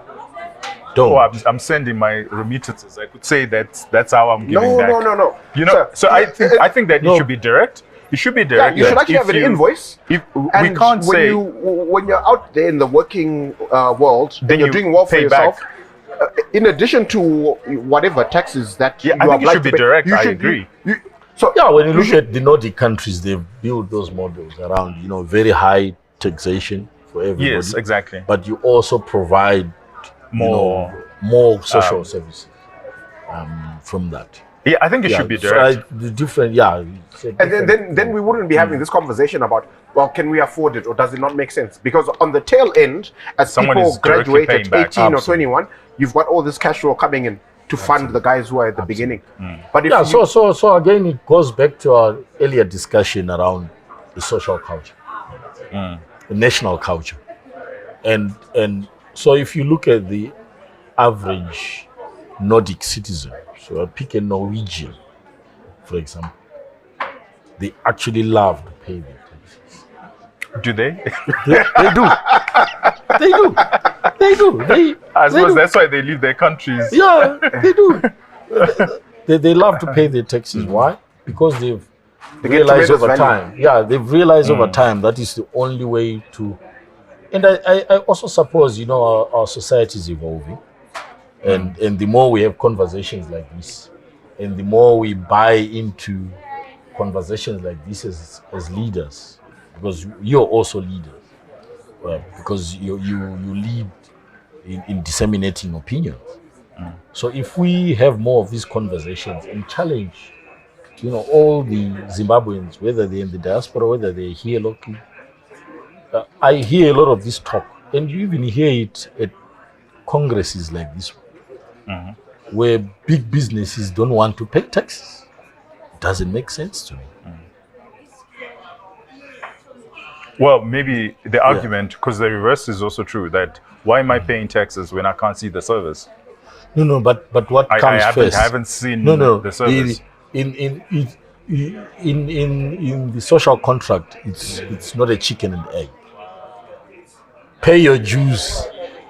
don't. Oh, I'm sending my remittances. I could say that's how I'm giving back. No. You know, so I think that it should be direct. It should be direct. Yeah, you should actually have an invoice. If we can't say when you're out there in the working world, then you're doing well for yourself. In addition to whatever taxes that I think it should be direct. I agree. When you look at the Nordic countries, they've built those models around very high taxation for everybody. Yes, exactly. But you also provide more social services from that. Yeah, I think it should be direct. And then we wouldn't be having this conversation about, well, can we afford it or does it not make sense? Because on the tail end, as people graduate at 18 or 21, you've got all this cash flow coming in to fund the guys who are at the beginning. But so again, it goes back to our earlier discussion around the social culture, the national culture, and so if you look at the average Nordic citizen, so I pick a Norwegian, for example, they actually love to pay their taxes. Do they? They do. I suppose that's why they leave their countries. Yeah, they do. They love to pay their taxes. Why? Because they've realized over time. Yeah, they've realized over time that is the only way to And I also suppose, you know, our society is evolving. And the more we have conversations like this, and the more we buy into conversations like this as leaders, because you're also leaders, because you lead in disseminating opinions. So if we have more of these conversations and challenge, you know, all the Zimbabweans, whether they're in the diaspora, whether they're here locally, I hear a lot of this talk, and you even hear it at congresses like this one, where big businesses don't want to pay taxes. It doesn't make sense to me. Well, maybe the argument, because the reverse is also true, that why am I paying taxes when I can't see the service? No, but what comes first? I haven't seen the service. In the social contract, it's not a chicken and egg. Pay your dues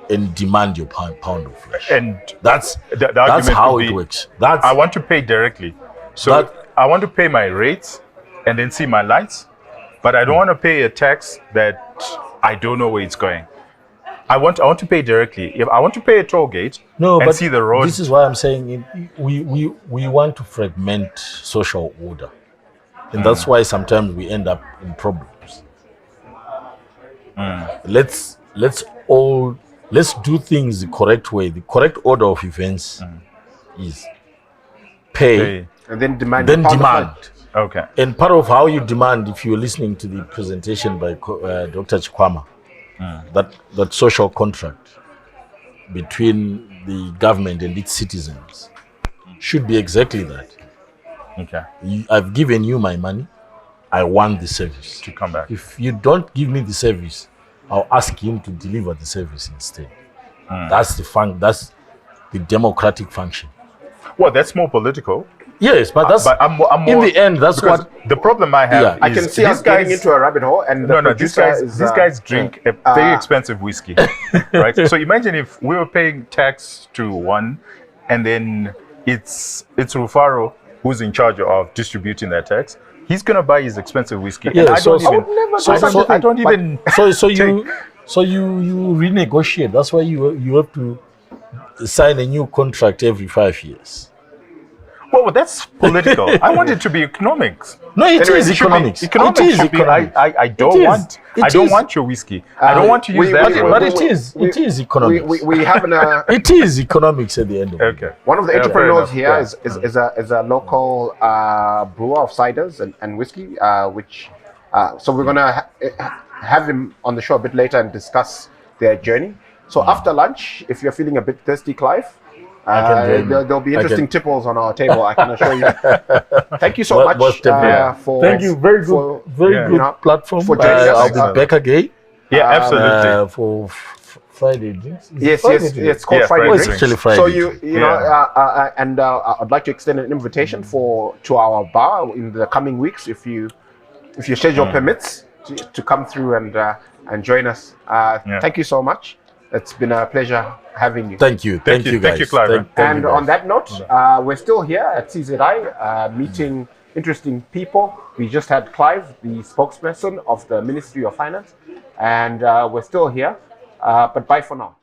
and demand your pound of flesh. And that's how it works. I want to pay directly. So I want to pay my rates and then see my lights, but I don't want to pay a tax that I don't know where it's going. I want to pay directly. If I want to pay a toll gate and see the road. This is why I'm saying we want to fragment social order. And that's why sometimes we end up in problems. Let's do things the correct way. The correct order of events is pay and then demand. Okay. And part of how you demand, if you're listening to the presentation by Dr. Chikwama, that social contract between the government and its citizens should be exactly that. Okay. I've given you my money. I want the service to come back. If you don't give me the service, I'll ask him to deliver the service instead. That's the democratic function. Well, that's more political. Yes, but that's I'm more, in the end. That's what the problem I have. I can see us getting into a rabbit hole, and these guys drink a very expensive whiskey, right? So imagine if we were paying tax to one, and then it's Rufaro who's in charge of distributing that tax. He's gonna buy his expensive whiskey. Yeah, and I don't even. So you renegotiate. That's why you have to sign a new contract every 5 years. Well, that's political. I want it to be economics. No, it is economics. Economics should be. I don't want your whiskey. I don't want to use that. But it is economics. We have it is economics at the end of it. Okay. One of the entrepreneurs here is a local brewer of ciders and whiskey, so we're gonna have him on the show a bit later and discuss their journey. So after lunch, if you're feeling a bit thirsty, Clive, there'll be interesting tipples on our table, I can assure you. Thank you so much for... Thank you. Very good platform. For joining us. I'll be back again. Yeah, absolutely. For Friday drinks. Yes, it's called Friday Drinks. It's actually Friday. So you know, and I'd like to extend an invitation to our bar in the coming weeks, if your schedule permits, to come through and join us. Thank you so much. It's been a pleasure having you. Thank you. Thank you, guys. Thank you, Clive. And on that note, we're still here at CZI meeting interesting people. We just had Clive, the spokesperson of the Ministry of Finance, and we're still here. But bye for now.